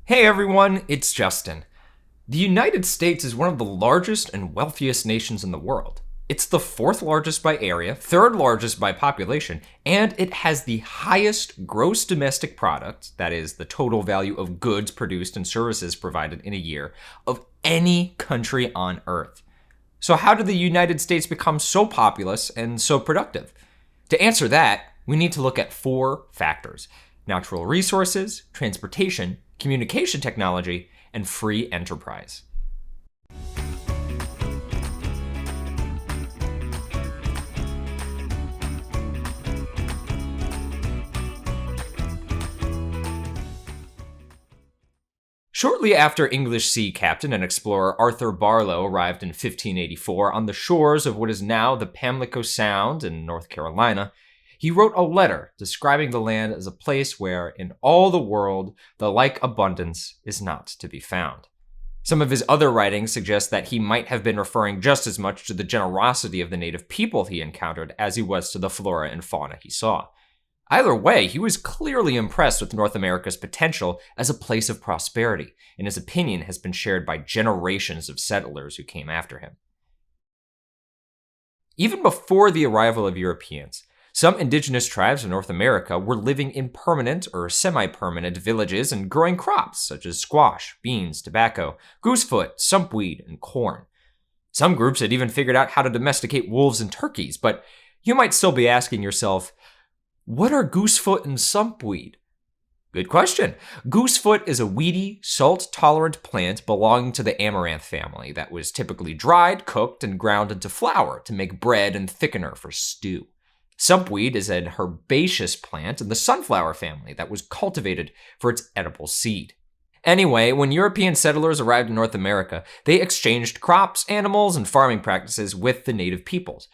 Hey everyone, it's Justin. The United States is one of the largest and wealthiest nations in the world. It's the fourth largest by area, third largest by population, and it has the highest gross domestic product, that is, the total value of goods produced and services provided in a year, of any country on Earth. So, how did the United States become so populous and so productive? To answer that, we need to look at four factors: natural resources, transportation, communication technology, and free enterprise. Shortly after English sea captain and explorer Arthur Barlow arrived in 1584 on the shores of what is now the Pamlico Sound in North Carolina, he wrote a letter describing the land as a place where, in all the world, the like abundance is not to be found. Some of his other writings suggest that he might have been referring just as much to the generosity of the native people he encountered as he was to the flora and fauna he saw. Either way, he was clearly impressed with North America's potential as a place of prosperity, and his opinion has been shared by generations of settlers who came after him. Even before the arrival of Europeans, some indigenous tribes of North America were living in permanent or semi-permanent villages and growing crops such as squash, beans, tobacco, goosefoot, sumpweed, and corn. Some groups had even figured out how to domesticate wolves and turkeys, but you might still be asking yourself, what are goosefoot and sumpweed? Good question. Goosefoot is a weedy, salt-tolerant plant belonging to the amaranth family that was typically dried, cooked, and ground into flour to make bread and thickener for stew. Sumpweed is an herbaceous plant in the sunflower family that was cultivated for its edible seed. Anyway, when European settlers arrived in North America, they exchanged crops, animals, and farming practices with the native peoples.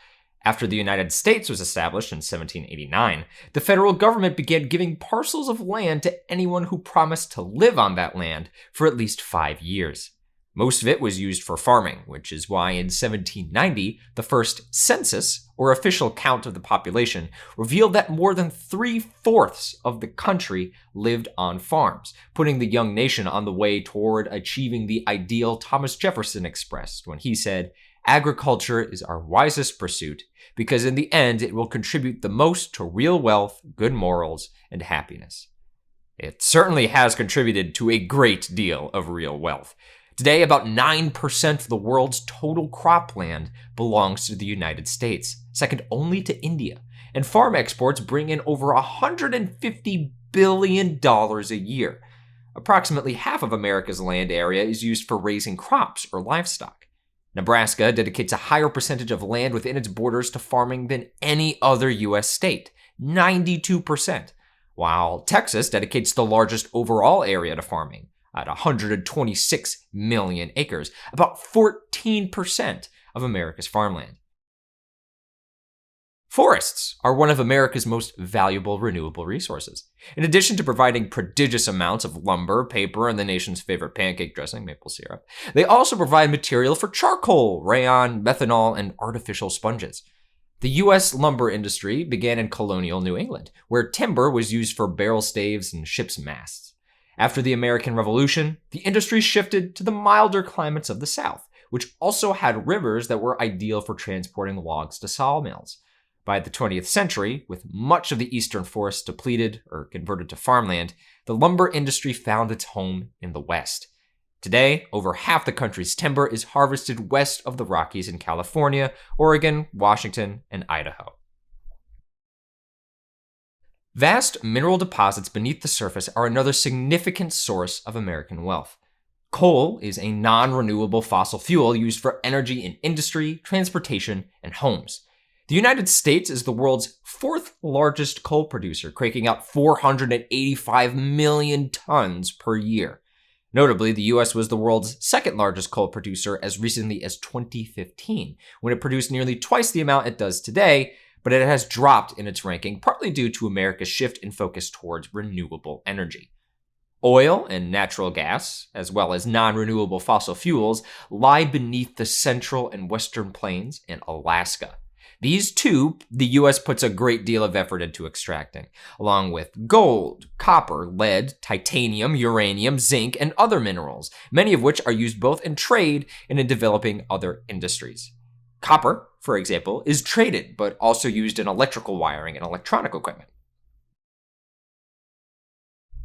After the United States was established in 1789, the federal government began giving parcels of land to anyone who promised to live on that land for at least 5 years. Most of it was used for farming, which is why in 1790, the first census, or official count of the population, revealed that more than 3/4 of the country lived on farms, putting the young nation on the way toward achieving the ideal Thomas Jefferson expressed when he said, "Agriculture is our wisest pursuit, because in the end it will contribute the most to real wealth, good morals, and happiness." It certainly has contributed to a great deal of real wealth. Today, about 9% of the world's total cropland belongs to the United States, second only to India, and farm exports bring in over $150 billion a year. Approximately half of America's land area is used for raising crops or livestock. Nebraska dedicates a higher percentage of land within its borders to farming than any other U.S. state, 92%, while Texas dedicates the largest overall area to farming, at 126 million acres, about 14% of America's farmland. Forests are one of America's most valuable renewable resources. In addition to providing prodigious amounts of lumber, paper, and the nation's favorite pancake dressing, maple syrup, they also provide material for charcoal, rayon, methanol, and artificial sponges. The U.S. lumber industry began in colonial New England, where timber was used for barrel staves and ships' masts. After the American Revolution, the industry shifted to the milder climates of the South, which also had rivers that were ideal for transporting logs to sawmills. By the 20th century, with much of the eastern forests depleted or converted to farmland, the lumber industry found its home in the West. Today, over half the country's timber is harvested west of the Rockies in California, Oregon, Washington, and Idaho. Vast mineral deposits beneath the surface are another significant source of American wealth. Coal is a non-renewable fossil fuel used for energy in industry, transportation, and homes. The United States is the world's fourth largest coal producer, cranking out 485 million tons per year. Notably, the US was the world's second largest coal producer as recently as 2015, when it produced nearly twice the amount it does today, but it has dropped in its ranking, partly due to America's shift in focus towards renewable energy. Oil and natural gas, as well as non-renewable fossil fuels, lie beneath the central and western plains and Alaska. These two, the US puts a great deal of effort into extracting, along with gold, copper, lead, titanium, uranium, zinc, and other minerals, many of which are used both in trade and in developing other industries. Copper, for example, is traded, but also used in electrical wiring and electronic equipment.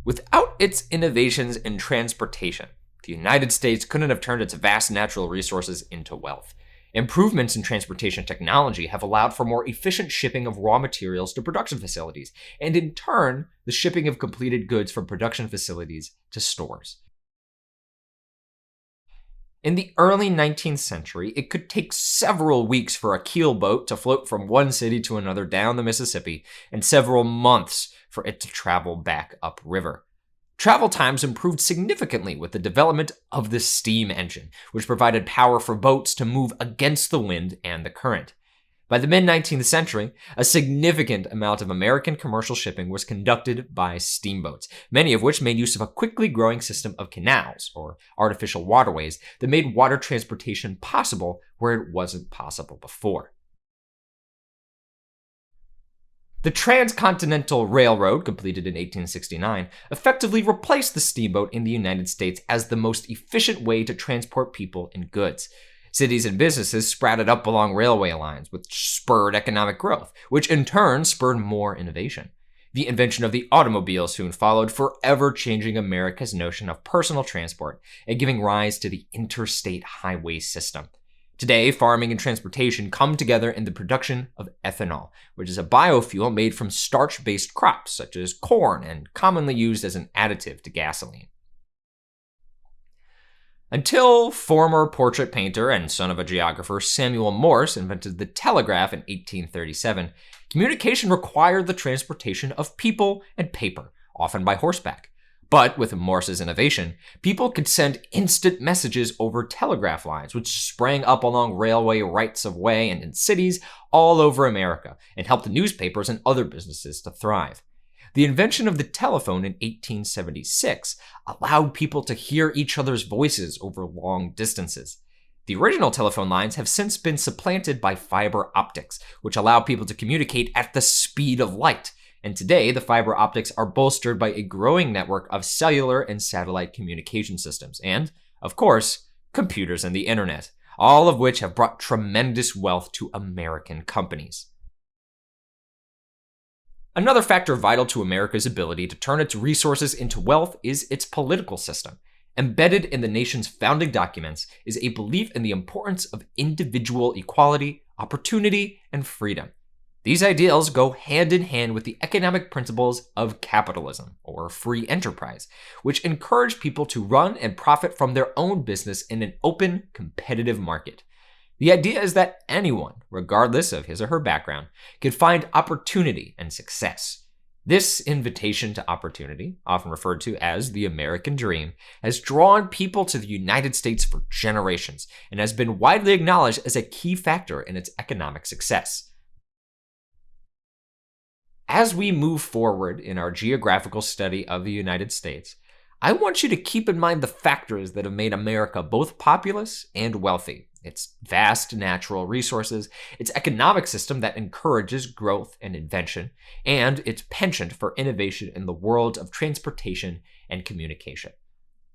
Without its innovations in transportation, the United States couldn't have turned its vast natural resources into wealth. Improvements in transportation technology have allowed for more efficient shipping of raw materials to production facilities, and in turn, the shipping of completed goods from production facilities to stores. In the early 19th century, it could take several weeks for a keel boat to float from one city to another down the Mississippi, and several months for it to travel back upriver. Travel times improved significantly with the development of the steam engine, which provided power for boats to move against the wind and the current. By the mid-19th century, a significant amount of American commercial shipping was conducted by steamboats, many of which made use of a quickly growing system of canals, or artificial waterways, that made water transportation possible where it wasn't possible before. The Transcontinental Railroad, completed in 1869, effectively replaced the steamboat in the United States as the most efficient way to transport people and goods. Cities and businesses sprouted up along railway lines, which spurred economic growth, which in turn spurred more innovation. The invention of the automobile soon followed, forever changing America's notion of personal transport and giving rise to the interstate highway system. Today, farming and transportation come together in the production of ethanol, which is a biofuel made from starch-based crops such as corn and commonly used as an additive to gasoline. Until former portrait painter and son of a geographer Samuel Morse invented the telegraph in 1837, communication required the transportation of people and paper, often by horseback. But with Morse's innovation, people could send instant messages over telegraph lines, which sprang up along railway rights of way and in cities all over America, and helped newspapers and other businesses to thrive. The invention of the telephone in 1876 allowed people to hear each other's voices over long distances. The original telephone lines have since been supplanted by fiber optics, which allow people to communicate at the speed of light. And today, the fiber optics are bolstered by a growing network of cellular and satellite communication systems, and, of course, computers and the internet, all of which have brought tremendous wealth to American companies. Another factor vital to America's ability to turn its resources into wealth is its political system. Embedded in the nation's founding documents is a belief in the importance of individual equality, opportunity, and freedom. These ideals go hand in hand with the economic principles of capitalism, or free enterprise, which encourage people to run and profit from their own business in an open, competitive market. The idea is that anyone, regardless of his or her background, can find opportunity and success. This invitation to opportunity, often referred to as the American dream, has drawn people to the United States for generations and has been widely acknowledged as a key factor in its economic success. As we move forward in our geographical study of the United States, I want you to keep in mind the factors that have made America both populous and wealthy. Its vast natural resources, its economic system that encourages growth and invention, and its penchant for innovation in the world of transportation and communication.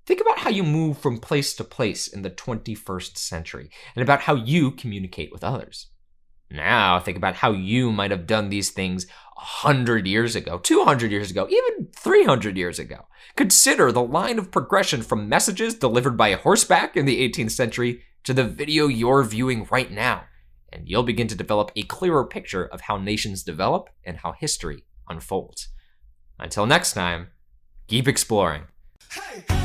Think about how you move from place to place in the 21st century, and about how you communicate with others. Now think about how you might have done these things 100 years ago, 200 years ago, even 300 years ago. Consider the line of progression from messages delivered by horseback in the 18th century to the video you're viewing right now, and you'll begin to develop a clearer picture of how nations develop and how history unfolds. Until next time, keep exploring. Hey.